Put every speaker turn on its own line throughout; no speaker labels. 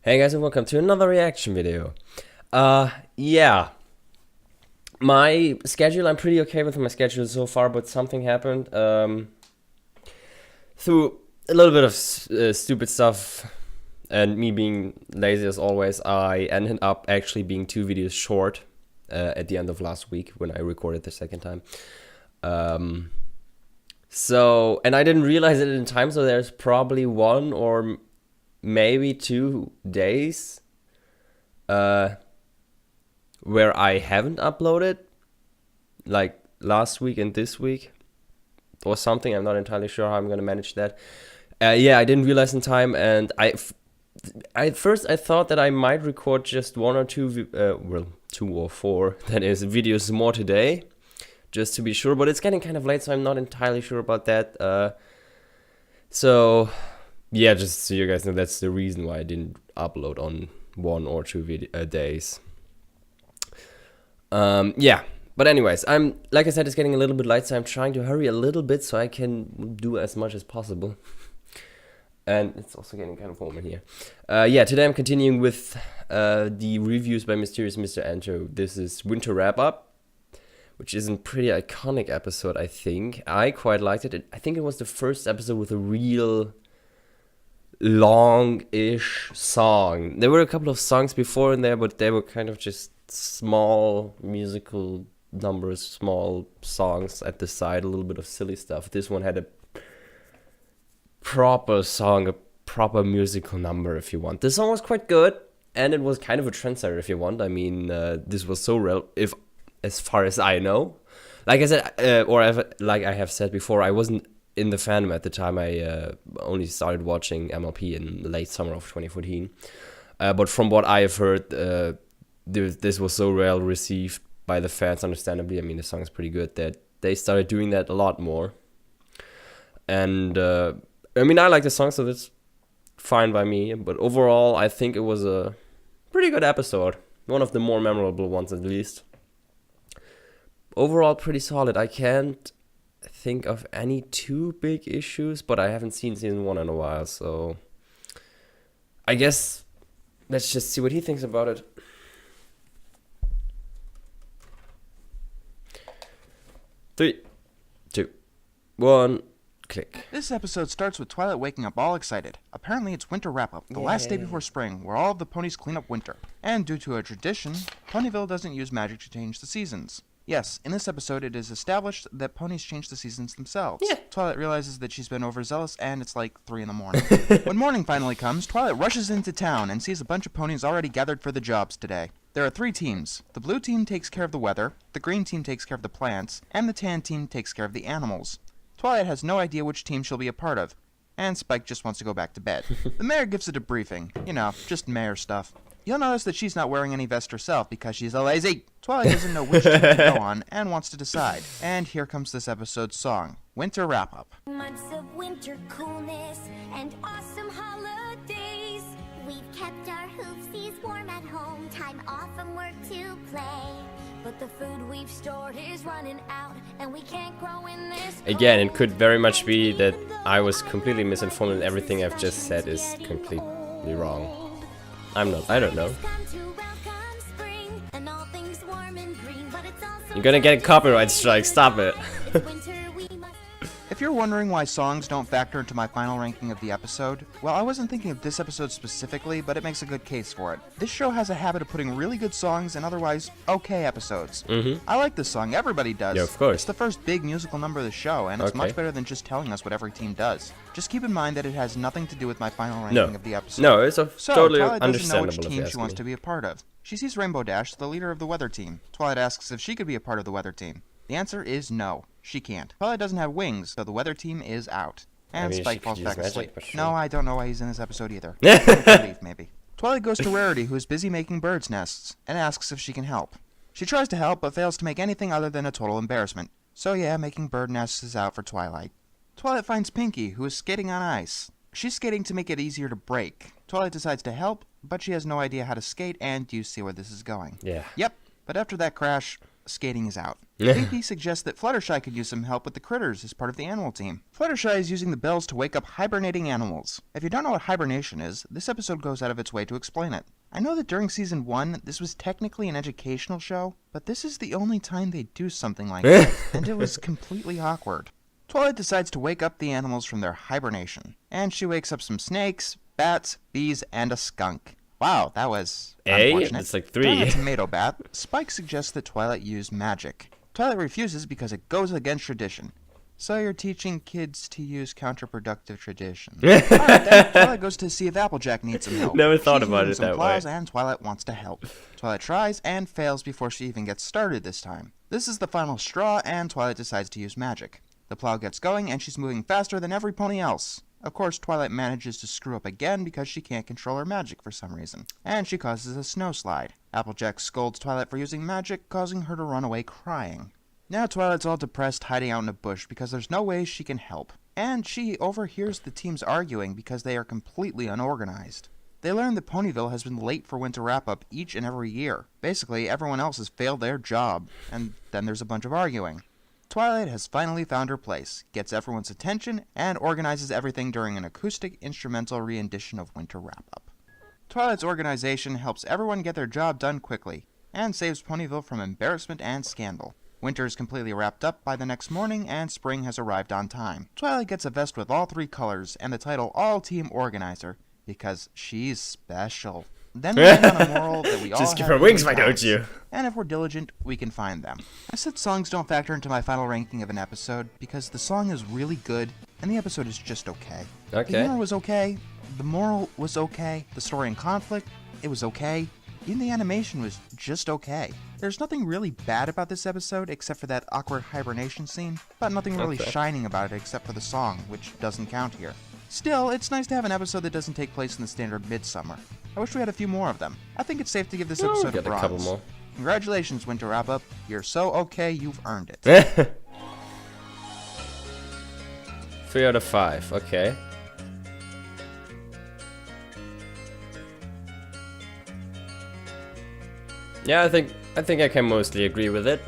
Hey guys and welcome to another reaction video. Yeah. My schedule, I'm pretty okay with my schedule so far, but something happened. Through a little bit of stupid stuff and me being lazy as always, I ended up actually being 2 videos short at the end of last week when I recorded the second time. And I didn't realize it in time, so there's probably 1 or maybe 2 days where I haven't uploaded, like last week and this week or something. I'm not entirely sure how I'm gonna manage that. Yeah, I didn't realize in time, and at first I thought that I might record just 1 or 2 well, 2 or 4 that is videos more today, just to be sure, but it's getting kind of late, so I'm not entirely sure about that. So yeah, just so you guys know, that's the reason why I didn't upload on 1 or 2 days. Yeah, but anyways, like I said, it's getting a little bit late, so I'm trying to hurry a little bit so I can do as much as possible. And it's also getting kind of warm in here. Yeah, today I'm continuing with the reviews by MysteriousMrEnter. This is Winter Wrap Up, which is a pretty iconic episode, I think. I quite liked it. I think it was the first episode with a real long-ish song. There were a couple of songs before in there, but they were kind of just small musical numbers, small songs at the side, a little bit of silly stuff. This one had a proper song, a proper musical number, if you want. The song was quite good, and it was kind of a trendsetter, if you want. I mean, this was so real, as far as I know. Like I said, like I have said before, I wasn't in the fandom at the time. I only started watching MLP in the late summer of 2014. But from what I have heard, this was so well received by the fans, understandably. I mean, the song is pretty good, that they started doing that a lot more. And I mean, I like the song, so that's fine by me. But overall, I think it was a pretty good episode. One of the more memorable ones, at least. Overall, pretty solid. I can't think of any too big issues, but I haven't seen season 1 in a while, so I guess let's just see what he thinks about it. 3, 2, 1, click.
This episode starts with Twilight waking up all excited. Apparently it's winter wrap-up, the last day before spring, where all of the ponies clean up winter. And due to a tradition, Ponyville doesn't use magic to change the seasons. Yes, in this episode it is established that ponies change the seasons themselves. Yeah. Twilight realizes that she's been overzealous, and it's like 3 in the morning. When morning finally comes, Twilight rushes into town and sees a bunch of ponies already gathered for the jobs today. There are 3 teams. The blue team takes care of the weather, the green team takes care of the plants, and the tan team takes care of the animals. Twilight has no idea which team she'll be a part of, and Spike just wants to go back to bed. The mayor gives a debriefing. You know, just mayor stuff. You'll notice that she's not wearing any vest herself because she's a lazy. Twilight doesn't know which team to go on and wants to decide. And here comes this episode's song, Winter Wrap Up.
Months of winter coolness and awesome holidays. We've kept our hoofsies warm at home, time off from work to play. But the food we've stored is running out, and we can't grow in this.
Again, it could very much be that I was completely misinformed and everything I've just said is completely wrong. I don't know. You're gonna get a copyright strike, stop it.
If you're wondering why songs don't factor into my final ranking of the episode, well, I wasn't thinking of this episode specifically, but it makes a good case for it. This show has a habit of putting really good songs in otherwise okay episodes. I like this song, everybody does.
Yeah, of course.
It's the first big musical number of the show, and it's much better than just telling us what every team does. Just keep in mind that it has nothing to do with my final ranking of the episode.
No, it's totally
Twilight
understandable.
doesn't know which team she wants to be a part of. She sees Rainbow Dash, the leader of the weather team. Twilight asks if she could be a part of the weather team. The answer is no, she can't. Twilight doesn't have wings, so the weather team is out. And Spike falls back asleep. No, I don't know why he's in this episode either. Leave, maybe. Twilight goes to Rarity, who is busy making bird's nests, and asks if she can help. She tries to help, but fails to make anything other than a total embarrassment. So yeah, making bird nests is out for Twilight. Twilight finds Pinky, who is skating on ice. She's skating to make it easier to break. Twilight decides to help, but she has no idea how to skate, and you see where this is going.
Yeah.
Yep, but after that crash, skating is out. VP suggests that Fluttershy could use some help with the critters as part of the animal team. Fluttershy is using the bells to wake up hibernating animals. If you don't know what hibernation is, this episode goes out of its way to explain it. I know that during Season 1, this was technically an educational show, but this is the only time they do something like that, and it was completely awkward. Twilight decides to wake up the animals from their hibernation, and she wakes up some snakes, bats, bees, and a skunk. Wow, that was unfortunate.
It's like
During
3.
a tomato bat, Spike suggests that Twilight use magic. Twilight refuses because it goes against tradition. So you're teaching kids to use counterproductive traditions. Alright then, Twilight goes to see if Applejack needs some help.
Never thought
She's
about
using
it
some
that
claws,
way.
and Twilight wants to help. Twilight tries and fails before she even gets started this time. This is the final straw, and Twilight decides to use magic. The plow gets going, and she's moving faster than every pony else. Of course, Twilight manages to screw up again because she can't control her magic for some reason, and she causes a snowslide. Applejack scolds Twilight for using magic, causing her to run away crying. Now Twilight's all depressed, hiding out in a bush because there's no way she can help. And she overhears the teams arguing because they are completely unorganized. They learn that Ponyville has been late for winter wrap-up each and every year. Basically, everyone else has failed their job, and then there's a bunch of arguing. Twilight has finally found her place, gets everyone's attention, and organizes everything during an acoustic instrumental rendition of Winter Wrap-Up. Twilight's organization helps everyone get their job done quickly, and saves Ponyville from embarrassment and scandal. Winter is completely wrapped up by the next morning, and spring has arrived on time. Twilight gets a vest with all 3 colors, and the title All-Team Organizer, because she's special. Then we end on a moral that we all
Just give
have
her wings,
really
why don't
fast.
you?
And if we're diligent, we can find them. I said songs don't factor into my final ranking of an episode because the song is really good and the episode is just okay. The
Okay.
humor was okay, the moral was okay, the story and conflict, it was okay, even the animation was just okay. There's nothing really bad about this episode except for that awkward hibernation scene, but nothing really
Okay.
shining about it except for the song, which doesn't count here. Still, it's nice to have an episode that doesn't take place in the standard midsummer. I wish we had a few more of them. I think it's safe to give this
Well,
episode a
get a couple
bronze.
more.
Congratulations, Winter Wrap-Up. You're so okay, you've earned it.
3 out of 5. Okay. Yeah, I think I can mostly agree with it.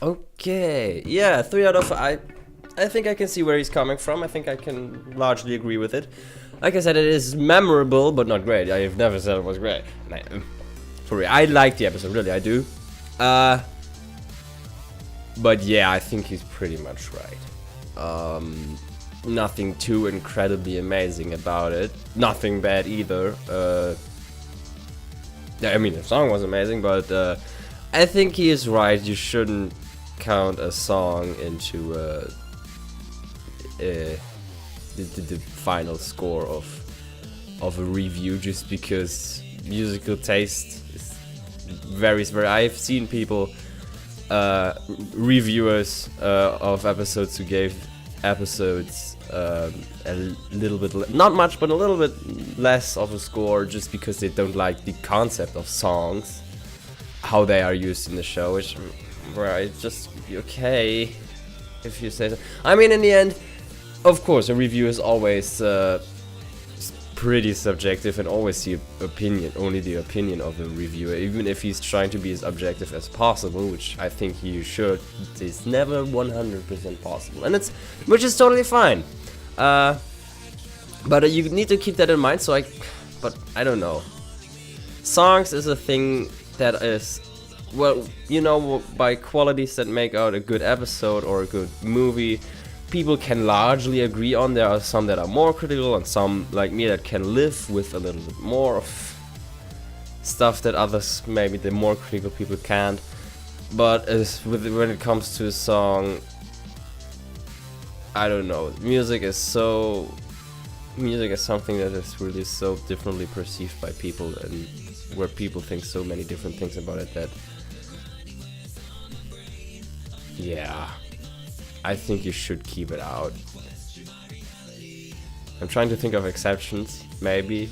Okay, yeah, 3 out of 5. I think I can see where he's coming from. I think I can largely agree with it. Like I said, it is memorable, but not great. I have never said it was great. For real, I like the episode, really, I do. But yeah, I think he's pretty much right. Nothing too incredibly amazing about it. Nothing bad either. Yeah, I mean, the song was amazing, but I think he is right. You shouldn't count a song into the final score of a review just because musical taste varies. I've seen people, reviewers of episodes who gave episodes a little bit, not much, but a little bit less of a score just because they don't like the concept of songs, how they are used in the show, which, right, just okay if you say so. I mean, in the end, of course, a review is always pretty subjective and always only the opinion of the reviewer, even if he's trying to be as objective as possible, which I think he should. It's never 100% possible, and which is totally fine. But you need to keep that in mind. But I don't know. Songs is a thing that is, well, you know, by qualities that make out a good episode or a good movie, people can largely agree on. There are some that are more critical and some, like me, that can live with a little bit more of stuff that others, maybe the more critical people, can't. But when it comes to a song, I don't know. Music is something that is really so differently perceived by people, and where people think so many different things about it that, yeah, I think you should keep it out. I'm trying to think of exceptions, maybe.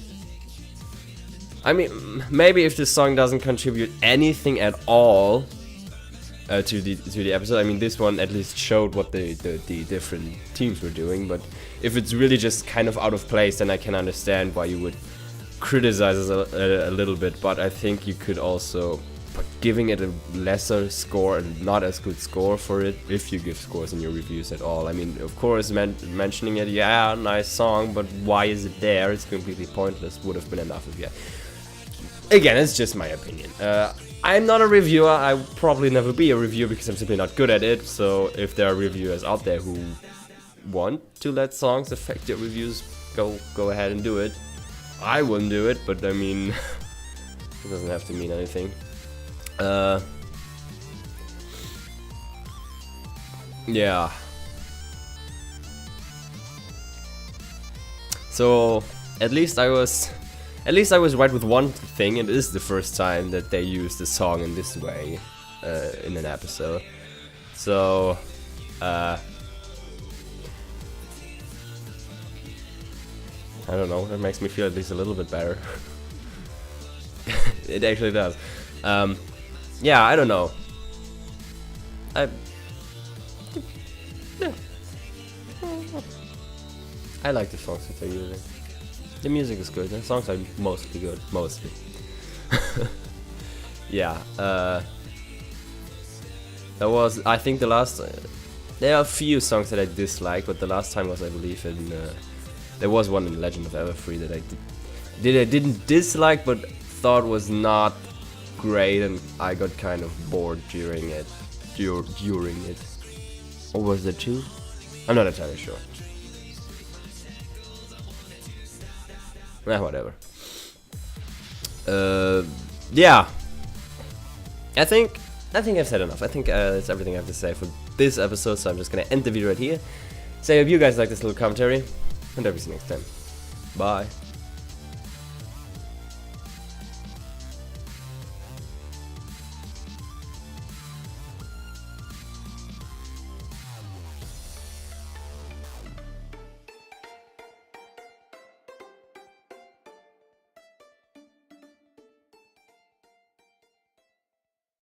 I mean, maybe if this song doesn't contribute anything at all, to the episode. I mean, this one at least showed what the different teams were doing, but if it's really just kind of out of place, then I can understand why you would criticize us a little bit. But I think you could also giving it a lesser score and not as good score for it, if you give scores in your reviews at all. I mean, of course, mentioning it, yeah, nice song, but why is it there? It's completely pointless. Would have been enough if, yeah. Again, it's just my opinion. I'm not a reviewer. I will probably never be a reviewer because I'm simply not good at it. So if there are reviewers out there who want to let songs affect their reviews, go ahead and do it. I wouldn't do it, but I mean, it doesn't have to mean anything. Yeah. So at least I was right with one thing. It is the first time that they used the song in this way in an episode. So I don't know, that makes me feel at least a little bit better. It actually does. Yeah, I don't know. I like the songs that they're using. The music is good. The songs are mostly good. Mostly. Yeah. That was, I think, the last. There are a few songs that I dislike, but the last time was, I believe, in. There was one in Legend of Everfree that I didn't dislike, but thought was not great, and I got kind of bored during it. During it. Or was there two? I'm not entirely sure. Whatever. Yeah. I think I've said enough. I think that's everything I have to say for this episode, so I'm just gonna end the video right here. So I hope you guys like this little commentary, and I'll see you next time. Bye.